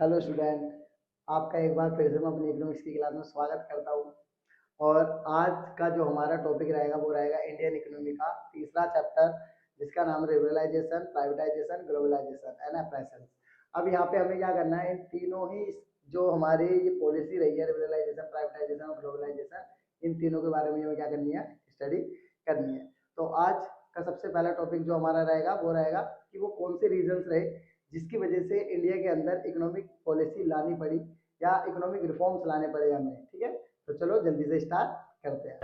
Hello student, आपका एक बार फिर से मैं अपनी इकोनॉमिक्स की क्लास में स्वागत करता हूँ। और आज का जो हमारा टॉपिक रहेगा वो रहेगा इंडियन इकोनॉमी का तीसरा चैप्टर, जिसका नाम है liberalisation, privatisation, globalisation and operation. अब यहाँ पे हमें क्या करना है, इन तीनों ही जो हमारी ये पॉलिसी रही है, लिबरलाइजेशन, प्राइवेटाइजेशन और ग्लोबलाइजेशन, इन तीनों के बारे में हमें क्या करनी है, स्टडी करनी है। तो आज का सबसे पहला टॉपिक जो हमारा रहेगा वो रहेगा कि वो कौन से रीजंस रहे जिसकी वजह से इंडिया के अंदर इकोनॉमिक पॉलिसी लानी पड़ी या इकोनॉमिक रिफॉर्म्स लाने पड़े हमें। ठीक है, तो चलो जल्दी से स्टार्ट करते हैं।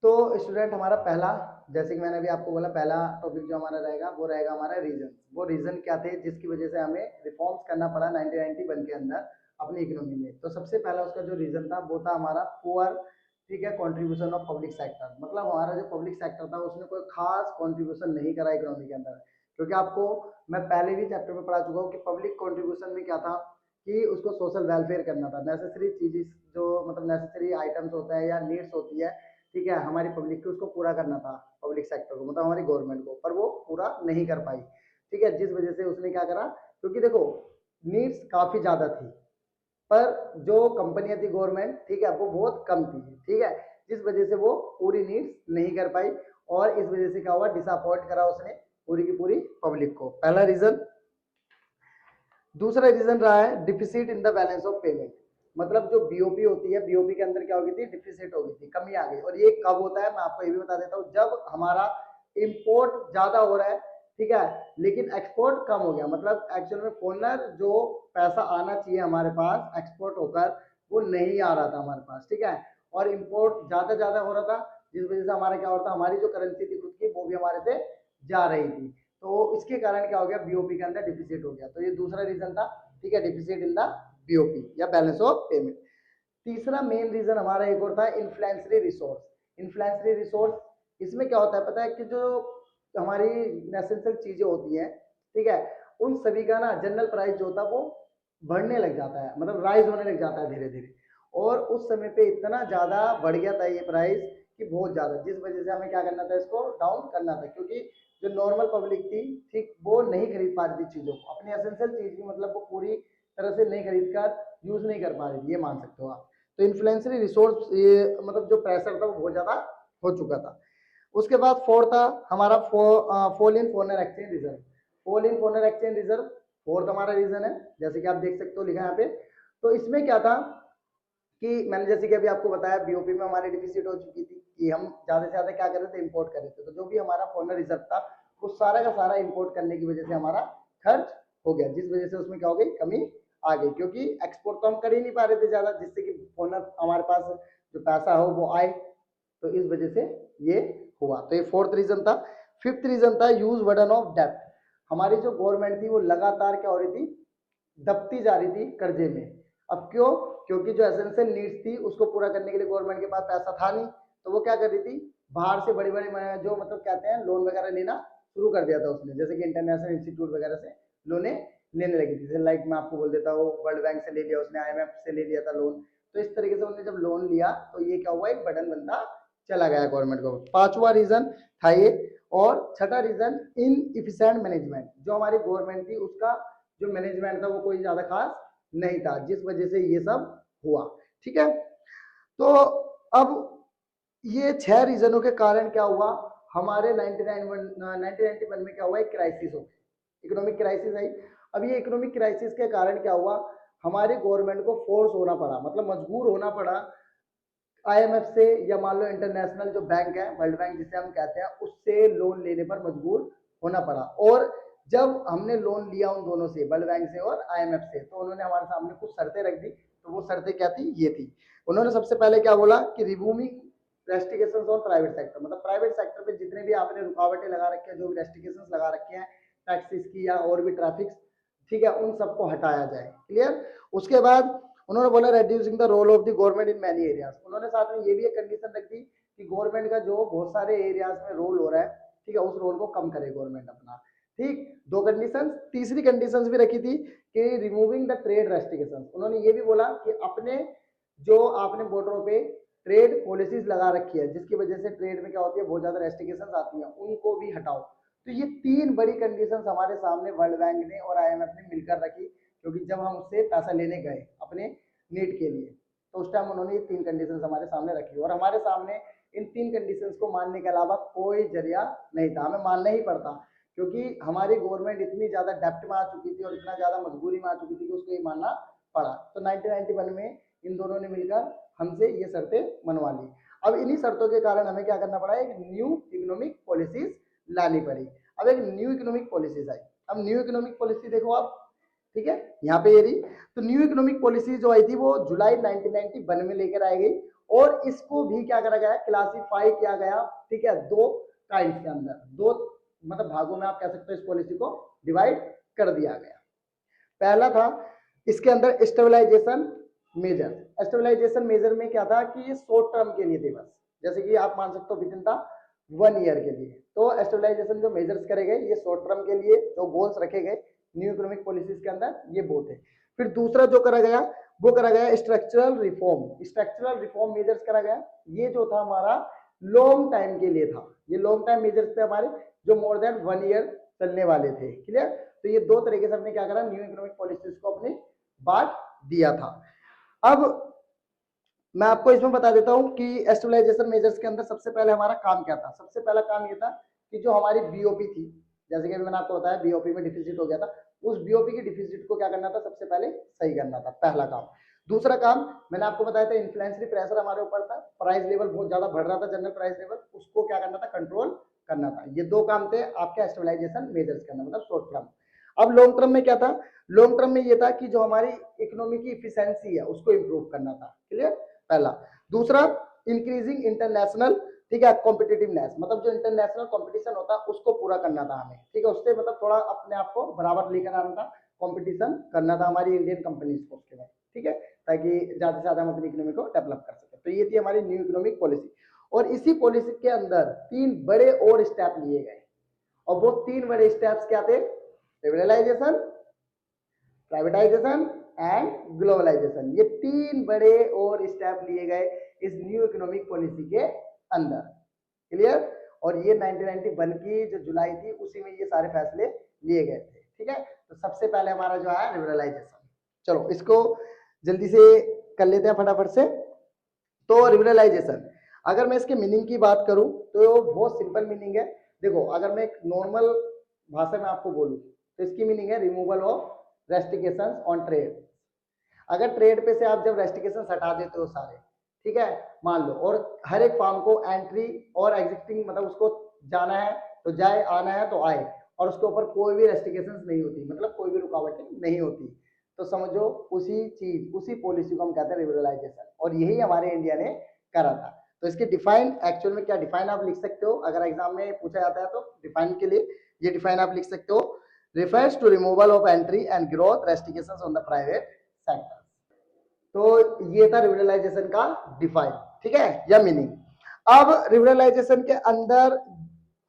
तो स्टूडेंट, हमारा पहला, जैसे कि मैंने अभी आपको बोला, पहला टॉपिक जो हमारा रहेगा वो रहेगा हमारा रीजन। वो रीजन क्या थे जिसकी वजह से हमें रिफॉर्म्स करना पड़ा 1991 के अंदर अपनी इकोनॉमी में। तो सबसे पहला उसका जो रीजन था वो था हमारा पुअर, ठीक है, कंट्रीब्यूशन ऑफ पब्लिक सेक्टर। मतलब हमारा जो पब्लिक सेक्टर था उसने कोई खास कंट्रीब्यूशन नहीं करा इकोनॉमी के अंदर। क्योंकि आपको मैं पहले भी चैप्टर में पढ़ा चुका हूँ कि पब्लिक कंट्रीब्यूशन में क्या था कि उसको सोशल वेलफेयर करना था, नेसेसरी चीजें जो मतलब नेसेसरी आइटम्स होते हैं या नीड्स होती है, ठीक है, हमारी पब्लिक की, उसको पूरा करना था पब्लिक सेक्टर को, मतलब हमारी गवर्नमेंट को, पर वो पूरा नहीं कर पाई। ठीक है, जिस वजह से उसने क्या करा, क्योंकि देखो नीड्स काफी ज्यादा थी पर जो कंपनियां थी गवर्नमेंट, ठीक है, वो बहुत कम थी। ठीक है, जिस वजह से वो पूरी नीड्स नहीं कर पाई और इस वजह से क्या हुआ, डिसअपॉइंट करा उसने पूरी की पूरी पब्लिक को। पहला रीजन। दूसरा रीजन रहा है deficit in the balance of payment. मतलब जो बीओपी होती है, बीओपी के अंदर क्या हो गई थी, डिफिसिट हो गई थी, कमी आ गई। और ये कब होता है मैं आपको ये भी बता देता हूँ, जब हमारा इंपोर्ट ज्यादा हो रहा है, ठीक है, लेकिन एक्सपोर्ट कम हो गया। मतलब एक्चुअल में फॉरनर जो पैसा आना चाहिए हमारे पास एक्सपोर्ट होकर, वो नहीं आ रहा था हमारे पास, ठीक है, और इम्पोर्ट ज्यादा हो रहा था, जिस वजह से हमारा क्या होता, हमारी जो करेंसी थी खुद की वो भी हमारे से जा रही थी। तो इसके कारण क्या हो गया, बीओपी के अंदर डिफिसिट हो गया। तो ये दूसरा रीजन था, ठीक है, डिफिसिट इन द बीओपी या बैलेंस ऑफ पेमेंट। तीसरा मेन रीजन हमारा एक और था, इन्फ्लुएंसरी रिसोर्स। इन्फ्लुएंसरी रिसोर्स इसमें क्या होता है पता है कि जो हमारी नेसेसरी चीजें होती हैं, ठीक है, उन सभी का ना जनरल प्राइस जो होता है वो बढ़ने लग जाता है, मतलब राइज होने लग जाता है धीरे धीरे। और उस समय पे इतना ज्यादा बढ़ गया था ये प्राइस कि बहुत ज्यादा, जिस वजह से हमें क्या करना था, इसको डाउन करना था। क्योंकि जो नॉर्मल पब्लिक थी, ठीक, वो नहीं खरीद पा रही थी चीजों को, अपनी एसेंशियल चीज की, मतलब वो पूरी तरह से नहीं खरीद कर यूज नहीं कर पा रही थी, ये मान सकते हो आप। तो इन्फ्लुएंसरी रिसोर्स, ये मतलब जो प्रेशर था वो बहुत ज्यादा हो चुका था। उसके बाद फोर्थ था हमारा fall in foreign exchange reserve. Fall in foreign exchange reserve fourth हमारा रीजन है, जैसे कि आप देख सकते हो लिखा है यहाँ पे। तो इसमें क्या था कि मैंने जैसे कि अभी आपको बताया, बीओपी में हमारी डिफिसिट हो चुकी थी कि हम ज्यादा से ज्यादा क्या कर रहे थे, इंपोर्ट कर रहे थे। तो जो भी हमारा फॉरेन रिजर्व था वो सारा का सारा इंपोर्ट करने की वजह से हमारा खर्च हो गया, जिस वजह से उसमें क्या हो गई, कमी आ गई। क्योंकि एक्सपोर्ट तो हम कर ही नहीं पा रहे थे ज्यादा, जिससे कि फॉरेन हमारे पास जो पैसा हो वो आए। तो इस वजह से ये हुआ। तो ये फोर्थ रीजन था। फिफ्थ रीजन था यूज बर्डन ऑफ डेप्ट। हमारी जो गवर्नमेंट थी वो लगातार क्या हो रही थी, दबती जा रही थी कर्जे में। अब क्यों, क्योंकि जो एसेंशियल नीड्स थी उसको पूरा करने के लिए गवर्नमेंट के पास पैसा था नहीं, तो वो क्या कर रही थी, बाहर से बड़े बड़े जो मतलब कहते हैं लोन वगैरह लेना शुरू कर दिया था उसने, जैसे कि इंटरनेशनल इंस्टीट्यूट वगैरह से लोने लेने लगी थी। जैसे लाइक मैं आपको बोल देता हूँ, वर्ल्ड बैंक से ले लिया उसने, आईएमएफ से ले लिया था लोन। तो इस तरीके से उन्होंने जब लोन लिया तो ये क्या हुआ, एक बटन बनता चला गया गवर्नमेंट को। पांचवा रीजन था ये। और छठा रीजन इन इफिशिएंट मैनेजमेंट। जो हमारी गवर्नमेंट थी उसका जो मैनेजमेंट था वो कोई ज्यादा खास नहीं था, जिस वजह से ये सब हुआ। ठीक है, तो अब ये 6 रीजनों के कारण क्या हुआ, हमारे 1991 में क्या हुआ, एक क्राइसिस हो गई, इकोनॉमिक क्राइसिस आई। अब ये इकोनॉमिक क्राइसिस के कारण क्या हुआ, हमारी गवर्नमेंट को फोर्स होना पड़ा, मतलब मजबूर होना पड़ा आईएमएफ से, या मान लो इंटरनेशनल जो बैंक है, वर्ल्ड बैंक जिसे हम कहते हैं, उससे लोन लेने पर मजबूर होना पड़ा। और जब हमने लोन लिया उन दोनों से, वर्ल्ड बैंक से और आईएमएफ से, तो उन्होंने हमारे सामने कुछ शर्तें रख दी। तो वो शर्तें क्या थी, ये थी। उन्होंने सबसे पहले क्या बोला कि removing restrictions on private sector. मतलब प्राइवेट सेक्टर पे जितने भी आपने रुकावटें लगा रखे हैं, जो भी रेस्ट्रिक्शंस लगा रखे हैं टैक्सेस की या और भी ट्रैफिक, ठीक है, उन सबको हटाया जाए। क्लियर। उसके बाद उन्होंने बोला reducing the role of the government in many areas. उन्होंने साथ में ये भी एक कंडीशन रख दी कि गवर्नमेंट का जो बहुत सारे एरियाज में रोल हो रहा है, ठीक है, उस रोल को कम करे गवर्नमेंट अपना। ठीक, दो कंडीशन। तीसरी कंडीशन भी रखी थी कि रिमूविंग द ट्रेड रेस्ट्रिक्शन। उन्होंने ये भी बोला कि अपने जो आपने बॉर्डरों पे ट्रेड पॉलिसीज लगा रखी है, जिसकी वजह से ट्रेड में क्या होती है, बहुत ज्यादा रेस्ट्रिक्शन आती है, उनको भी हटाओ। तो ये 3 बड़ी कंडीशंस हमारे सामने वर्ल्ड बैंक ने और IMF ने मिलकर रखी, क्योंकि जब हम उससे पैसा लेने गए अपने नीड के लिए, तो उस टाइम उन्होंने ये 3 कंडीशंस हमारे सामने रखी और हमारे सामने इन 3 कंडीशंस को मानने के अलावा कोई जरिया नहीं था, हमें मानना ही पड़ता, क्योंकि हमारी गवर्नमेंट इतनी ज्यादा डेप्ट में आ चुकी थी और इतना ज्यादा मजबूरी में आ चुकी थी कि उसको ये मानना पड़ा। तो 1991 में इन दोनों ने मिलकर हमसे ये शर्तें मनवा ली। अब इन्हीं शर्तों के कारण हमें क्या करना पड़ा, एक न्यू इकोनॉमिक पॉलिसीज लानी पड़ी। अब एक न्यू इकोनॉमिक पॉलिसीज आई। अब न्यू इकोनॉमिक पॉलिसी देखो आप, ठीक है, यहाँ पे ये रही। तो न्यू इकोनॉमिक पॉलिसी जो आई थी वो जुलाई 1991 में लेकर आई गई और इसको भी क्या करा गया, क्लासीफाई किया गया, ठीक है, 2 काइंड्स के अंदर, 2 मतलब भागों में आप कह सकते हो इस पॉलिसी को डिवाइड कर दिया गया। पहला था इसके अंदर स्टेबलाइजेशन मेजर। स्टेबलाइजेशन मेजर में क्या था कि ये शॉर्ट टर्म के लिए थे बस, जैसे कि आप मान सकते हो विद इन द 1 ईयर के लिए। तो स्टेबलाइजेशन जो मेजर्स करे गए ये शॉर्ट टर्म के लिए जो गोल्स रखे गए न्यू इकोनॉमिक पॉलिसीज के अंदर ये वो थे। फिर दूसरा जो करा गया वो करा गया structural reform. Structural reform measures करा गया, ये जो था हमारा लॉन्ग टाइम के लिए था, ये लॉन्ग टाइम मेजर्स थे हमारे जो मोर देन 1 ईयर चलने वाले थे। क्लियर? तो ये 2 तरीके से हमने क्या करा, न्यू इकोनॉमिक पॉलिसीज को अपने बांट दिया था। अब मैं आपको इसमें बता देता हूं कि स्टेबलाइजेशन मेजर्स के अंदर सबसे पहले हमारा काम क्या था। सबसे पहला काम ये था कि जो हमारी बीओपी थी, जैसे कि मैंने आपको बताया बीओपी में डिफिसिट हो गया था, उस बीओपी की डिफिसिट को क्या करना था, सबसे पहले सही करना था, पहला काम। दूसरा काम मैंने आपको बताया था, इन्फ्लेशनरी प्रेशर हमारे ऊपर था, प्राइस लेवल बहुत ज्यादा बढ़ रहा था, जनरल प्राइस लेवल, उसको क्या करना था, कंट्रोल करना था। ये 2 काम थे आपके स्टेबलाइजेशन मेजर्स के अंदर, मतलब शॉर्ट टर्म। अब लॉन्ग टर्म में क्या था, लॉन्ग टर्म में ये था कि जो हमारी इकोनॉमी की इफिशिएंसी है उसको इंप्रूव करना था। क्लियर? पहला। दूसरा इंक्रीजिंग इंटरनेशनल, ठीक है, कॉम्पिटिटिवनेस, मतलब जो इंटरनेशनल कंपटीशन होता है उसको पूरा करना था हमें, ठीक है, उससे मतलब थोड़ा अपने आप को बराबर लेकर आना था, कंपटीशन करना था हमारी इंडियन कंपनीज को उसके में, ठीक है, ताकि ज्यादा से ज्यादा हम अपनी इकोनॉमी को डेवलप कर सके। तो ये थी हमारी न्यू इकोनॉमिक पॉलिसी। और इसी पॉलिसी के अंदर 3 बड़े और स्टेप लिए गए, और वो 3 बड़े स्टेप्स क्या थे, लिबरलाइजेशन, प्राइवेटाइजेशन एंड ग्लोबलाइजेशन। ये 3 बड़े और स्टेप लिए गए इस न्यू इकोनॉमिक पॉलिसी के अंदर। क्लियर? और ये 1991 की जो जुलाई थी उसी में ये सारे फैसले लिए गए थे। ठीक है, तो सबसे पहले हमारा जो है लिबरलाइजेशन। चलो इसको जल्दी से कर लेते हैं फटाफट से। तो लिबरलाइजेशन, अगर मैं इसके मीनिंग की बात करूं तो बहुत सिंपल मीनिंग है। देखो, अगर मैं एक नॉर्मल भाषा में आपको बोलूं तो इसकी मीनिंग है removal of restrictions on trade. अगर ट्रेड पे से आप जब रेस्ट्रिक्शंस हटा देते हो सारे, ठीक है, मान लो, और हर एक फार्म को एंट्री और एग्जिटिंग, मतलब उसको जाना है तो जाए, आना है तो आए, और उसके ऊपर कोई भी रेस्ट्रिक्शंस नहीं होती, मतलब कोई भी रुकावटें नहीं होती, तो समझो उसी चीज, उसी पॉलिसी को हम कहते हैं लिबरलाइजेशन, और यही हमारे इंडिया ने करा था। तो इसके डिफाइन एक्चुअल में क्या डिफाइन आप लिख सकते हो, अगर एग्जाम में पूछा जाता है तो डिफाइन के लिए ये डिफाइन आप लिख सकते हो, refers to removal of entry and growth restrictions on the private sector। तो ये था लिबरलाइजेशन का डिफाइन, ठीक है, या मीनिंग। अब लिबरलाइजेशन के अंदर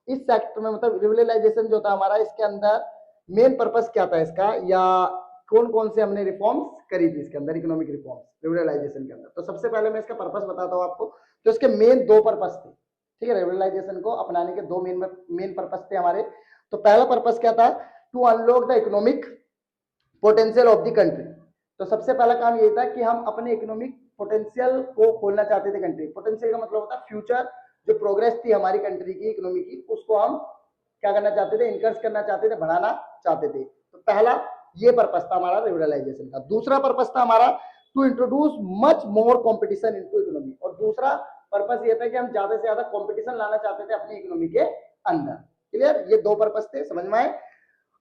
इस सेक्टर में, मतलब लिबरलाइजेशन जो था हमारा, इसके अंदर मेन पर्पस क्या था इसका, या कौन कौन से हमने रिफॉर्म्स करी थी इसके अंदर, इकोनॉमिक रिफॉर्म्स लिबरलाइजेशन के अंदर। तो सबसे पहले मैं इसका पर्पस बताता हूँ आपको। तो इसके मेन 2 पर्पस थे, ठीक है, लिबरलाइजेशन को अपनाने के 2 मेन पर्पस थे हमारे। तो पहला पर्पस क्या था, to unlock the economic potential of the country. तो सबसे पहला काम ये था कि हम अपने इकोनॉमिक पोटेंशियल को खोलना चाहते थे कंट्री। पोटेंशियल का मतलब होता है फ्यूचर, जो प्रोग्रेस थी हमारी कंट्री की इकोनॉमी की, उसको हम क्या करना चाहते थे, इनकरेज करना चाहते थे, बढ़ाना चाहते थे। तो पहला ये पर्पस था हमारा लिबरलाइजेशन का। दूसरा पर्पस था हमारा to introduce much more competition into economy, और दूसरा पर्पस ये था कि हम ज्यादा से ज्यादा कंपटीशन लाना चाहते थे अपनी इकोनॉमी के अंदर। क्लियर? ये 2 पर्पस थे, समझ में आए।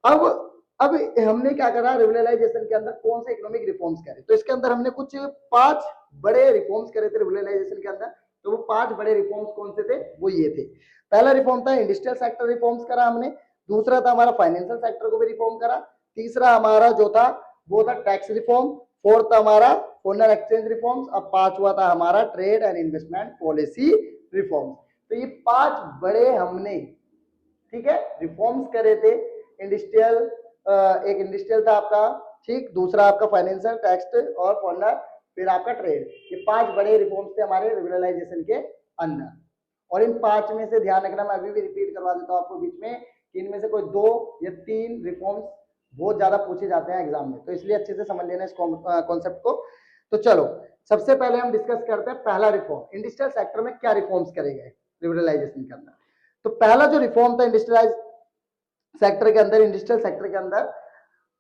अब हमने क्या करा, लिबरलाइजेशन के अंदर कौन से इकोनॉमिक रिफॉर्म्स करे, तो इसके अंदर हमने कुछ 5 बड़े रिफॉर्म्स करे थे लिबरलाइजेशन के अंदर। तो वो 5 बड़े रिफॉर्म्स कौन से थे, वो ये थे। पहला रिफॉर्म था इंडस्ट्रियल सेक्टर रिफॉर्म्स करा हमने। दूसरा था हमारा फाइनेंशियल सेक्टर को भी रिफॉर्म करा। तीसरा हमारा जो था वो था टैक्स रिफॉर्म। फोर्थ हमारा फॉरेन एक्सचेंज रिफॉर्म्स। अब 5वां था हमारा trade and investment policy reforms. तो ये 5 बड़े हमने, ठीक है, रिफॉर्म्स करे थे। इंडस्ट्रियल, एक इंडस्ट्रियल था आपका, ठीक, दूसरा आपका फाइनेंशियल, टैक्स और फॉरेन, फिर आपका ट्रेड। ये 5 बड़े रिफॉर्म्स थे हमारे लिबरलाइजेशन के अंदर। और इन 5 में से ध्यान रखना, मैं अभी भी रिपीट करवा देता हूं आपको बीच में, कि इनमें से कोई 2 या 3 रिफॉर्म्स बहुत ज्यादा पूछे जाते हैं एग्जाम में, तो इसलिए अच्छे से समझ लेना इस कॉन्सेप्ट को। तो चलो सबसे पहले हम डिस्कस करते हैं पहला रिफॉर्म, इंडस्ट्रियल सेक्टर में क्या रिफॉर्म्स करे गए लिबरलाइजेशन के अंदर। तो पहला जो रिफॉर्म था इंडस्ट्रियल सेक्टर के अंदर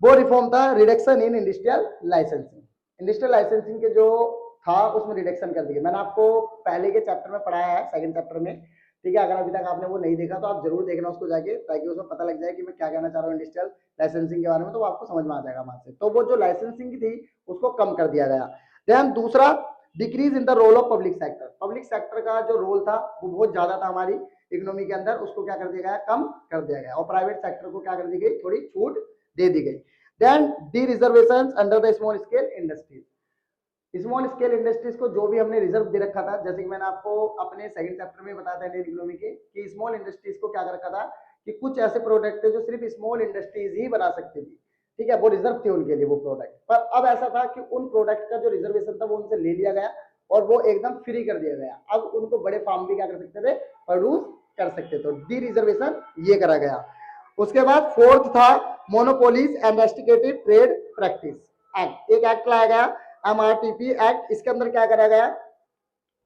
वो रिफॉर्म था reduction in industrial licensing. Industrial licensing के जो था उसमें रिडक्शन कर दिया। मैंने आपको पहले के चैप्टर में पढ़ाया है, सेकंड चैप्टर में, ठीक है। अगर अभी तक आपने वो नहीं देखा तो आप जरूर देखना उसको जाके, ताकि उसमें पता लग जाए कि मैं क्या कहना चाह रहा हूँ इंडस्ट्रियल लाइसेंसिंग के बारे में, तो वो आपको समझ में आ जाएगा वहां से। तो वो जो लाइसेंसिंग थी उसको कम कर दिया गया। देन दूसरा, decrease in the role of public sector. Public sector का जो रोल था वो बहुत ज्यादा था हमारी इकोनॉमी के अंदर, उसको क्या कर दिया गया, कम कर दिया गया, और प्राइवेट सेक्टर को क्या कर दी गई, थोड़ी छूट दे दी गई। Then dereservation under the small scale industries. Small scale industries को जो भी हमने रिजर्व दे रखा था, जैसे कि मैंने आपको अपने सेकंड चैप्टर में बताया था इंडियन इकोनॉमी के, कि स्मॉल इंडस्ट्रीज को क्या कर रखा था कि कुछ ऐसे प्रोडक्ट थे जो सिर्फ स्मॉल इंडस्ट्रीज ही बना सकती थी, ठीक है, वो रिजर्व थे उनके लिए वो प्रोडक्ट। पर अब ऐसा था कि उन प्रोडक्ट का जो रिजर्वेशन था वो उनसे ले लिया गया और वो एकदम फ्री कर दिया गया। अब उनको बड़े फार्म भी क्या कर सकते थे, प्रोड्यूस कर सकते थे। डी रिजर्वेशन ये करा गया। उसके बाद फोर्थ था monopolies and restrictive trade practice act. एक एक्ट लाया गया MRTP एक्ट। इसके अंदर क्या करा गया,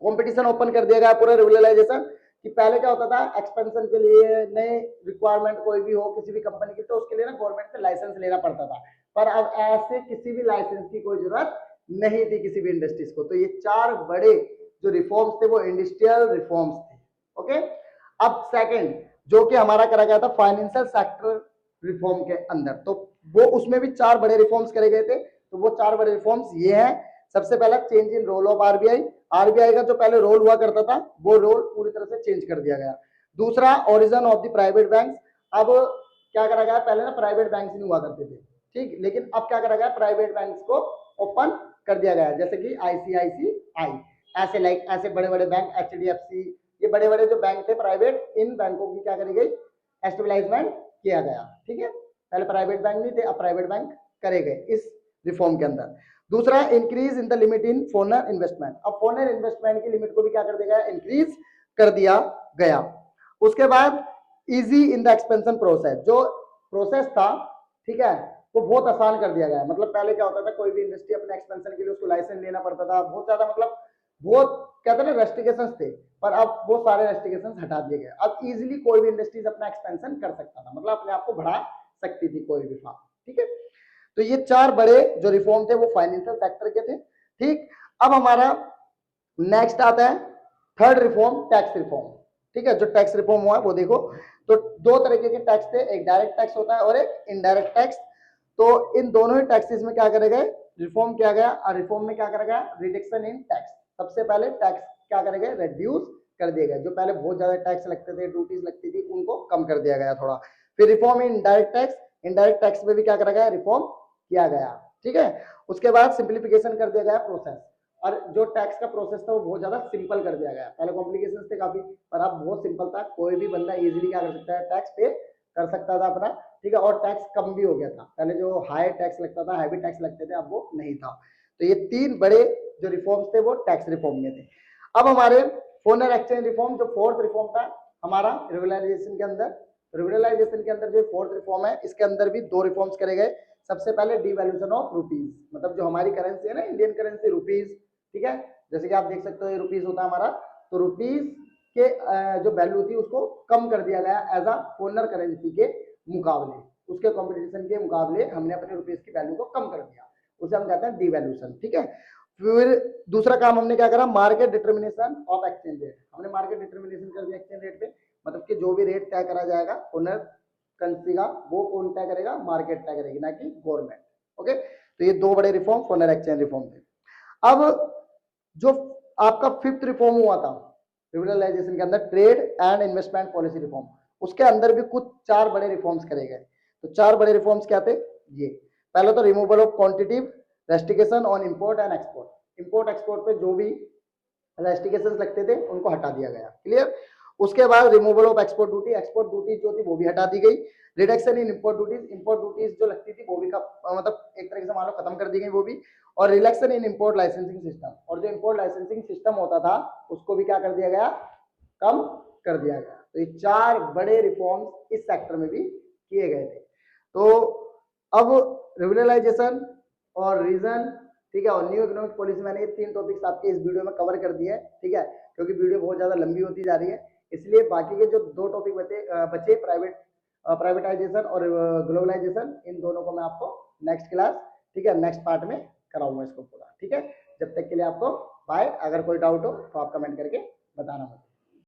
कंपटीशन ओपन कर दिया गया, पूरा रेगुलराइजेशन। कि पहले क्या होता था, एक्सपेंशन के लिए नए रिक्वायरमेंट कोई भी हो किसी भी कंपनी की, तो उसके लिए ना गवर्नमेंट से लाइसेंस लेना पड़ता था। पर अब ऐसे किसी भी लाइसेंस की कोई जरूरत नहीं थी किसी भी इंडस्ट्रीज को। तो ये 4 बड़े जो रिफॉर्म्स थे वो इंडस्ट्रियल रिफॉर्म्स थे। ओके, अब सेकंड जो कि हमारा करा गया था फाइनेंशियल सेक्टर रिफॉर्म के अंदर, तो वो उसमें भी 4 बड़े रिफॉर्म्स करे गए थे। तो वो 4 बड़े रिफॉर्म्स ये हैं। सबसे पहला, change in role of RBI. RBI का जो पहले रोल हुआ करता था वो रोल पूरी तरह से चेंज कर दिया गया। दूसरा, origin of the private bank. अब क्या करा गया, पहले ना प्राइवेट बैंक नहीं हुआ करते थे, ठीक, लेकिन अब क्या करा गया, प्राइवेट बैंक को ओपन कर दिया गया। जैसे कि ICICI, ऐसे बड़े बड़े बैंक, HDFC, ये बड़े बड़े जो बैंक थे प्राइवेट, इन बैंकों की क्या करी गई, एस्टेब्लिशमेंट किया गया, ठीक है। पहले प्राइवेट बैंक नहीं थे, अब प्राइवेट बैंक करे गए इस रिफॉर्म के अंदर। दूसरा, increase in the limit in foreign investment. अब फॉरेन इन्वेस्टमेंट की लिमिट को भी क्या कर दिया गया, इंक्रीज कर दिया गया। उसके बाद, easy in the expansion process. जो प्रोसेस था, ठीक है, वो बहुत आसान कर दिया गया। मतलब पहले क्या होता था, कोई भी इंडस्ट्री अपने एक्सपेंशन के लिए उसको लाइसेंस लेना पड़ता था, बहुत ज्यादा, मतलब बहुत कहते हैं ना रेस्ट्रिक्शंस थे, पर अब वो सारे रेस्ट्रिक्शंस हटा दिए गए। अब इजीली कोई भी इंडस्ट्रीज अपना एक्सपेंशन कर सकता था, मतलब अपने आप को बढ़ा सकती थी कोई भी फार्म, ठीक है। तो ये 4 बड़े जो रिफॉर्म थे वो फाइनेंशियल सेक्टर के थे, ठीक। अब हमारा नेक्स्ट आता है थर्ड रिफॉर्म, टैक्स रिफॉर्म, ठीक है। जो टैक्स रिफॉर्म हुआ है वो देखो, तो 2 तरीके के टैक्स थे, एक डायरेक्ट टैक्स होता है और एक इनडायरेक्ट टैक्स। तो इन दोनों ही टैक्सेस में क्या करे गए, रिफॉर्म किया गया। और रिफॉर्म में क्या करा गया, रिडक्शन इन टैक्स। सबसे पहले टैक्स क्या करे गए, रिड्यूस कर दिया गया। जो पहले बहुत ज्यादा टैक्स लगते थे, ड्यूटीज लगती थी, उनको कम कर दिया गया थोड़ा। फिर reform in direct tax, indirect tax में भी क्या करा गया, रिफॉर्म किया गया, ठीक है। उसके बाद सिंप्लीफिकेशन कर दिया गया प्रोसेस, और जो टैक्स का प्रोसेस था वो बहुत ज्यादा सिंपल कर दिया गया। पहले कॉम्प्लिकेशन थे काफी, पर अब बहुत सिंपल था, कोई भी बंदा इजीली क्या कर सकता है, टैक्स पे कर सकता था अपना, ठीक है। और टैक्स कम भी हो गया था, पहले जो हाई टैक्स लगता था, हैवी टैक्स लगते थे, अब वो नहीं था। तो ये 3 बड़े जो रिफॉर्म्स थे वो टैक्स रिफॉर्म में थे। अब हमारे फॉरेन एक्सचेंज रिफॉर्म, जो फोर्थ रिफॉर्म था हमारा रेगुलराइजेशन के अंदर, रेगुलराइजेशन के अंदर जो फोर्थ रिफॉर्म है, इसके अंदर भी 2 रिफॉर्म्स करे गए। सबसे पहले डिवैल्यूएशन ऑफ रुपीज, मतलब जो हमारी करेंसी है ना, इंडियन करेंसी रुपीज, ठीक है। जैसे कि आप देख सकते हो ये रुपीज होता है हमारा, तो रुपीज के जो वैल्यू थी उसको कम कर दिया गया एज अ फॉरेनर करेंसी के मुकाबले, उसके कंपटीशन के मुकाबले हमने अपने रुपीज की वैल्यू को कम कर दिया, उसे हम कहते हैं डिवैल्यूएशन, ठीक है। फिर दूसरा काम हमने क्या करा, market determination of exchange rate. हमने मार्केट डिटर्मिनेशन कर दिया एक्सचेंज रेट पे, मतलब कि जो भी रेट तय करा जाएगा फॉरेनर करेंसी का, वो कौन तय करेगा, मार्केट तय करेगी, ना कि गवर्नमेंट। ओके, तो ये 2 बड़े रिफॉर्म फॉरेन एक्सचेंज रिफॉर्म थे। अब जो आपका 5th रिफॉर्म हुआ था लिबरलाइजेशन के अंदर, trade and investment policy reform, उसके अंदर भी कुछ 4 बड़े रिफॉर्म्स करे गए। तो 4 बड़े रिफॉर्म्स क्या थे, ये पहला तो removal of quantitative restriction on import and export. Import export पे जो भी रेस्ट्रिक्शंस लगते थे उनको हटा दिया गया, क्लियर। उसके बाद removal of export duty, export duty जो थी वो भी हटा दी गई। Reduction in import duties, import duties जो लगती थी वो भी मतलब एक तरीके से मान लो खत्म कर दी गई वो भी। और रिलैक्सन इन इंपोर्ट लाइसेंसिंग सिस्टम, और जो इंपोर्ट लाइसेंसिंग सिस्टम होता था उसको भी क्या कर दिया गया, कम कर दिया गया। तो ये 4 बड़े रिफॉर्म्स इस सेक्टर में भी किए गए थे। तो अब रिवरलाइजेशन और रीजन, ठीक है, और न्यू इकोनॉमिक पॉलिसी, मैंने ये 3 टॉपिक्स आपके इस वीडियो में कवर कर दिए हैं, ठीक है, क्योंकि वीडियो बहुत ज्यादा लंबी होती जा रही है, इसलिए बाकी के जो 2 टॉपिक बचे प्राइवेटाइजेशन और ग्लोबलाइजेशन, इन दोनों को मैं आपको नेक्स्ट क्लास, ठीक है, नेक्स्ट पार्ट में कराऊंगा इसको पूरा, ठीक है। जब तक के लिए आपको बाय। अगर कोई डाउट हो तो आप कमेंट करके बताना मुझे।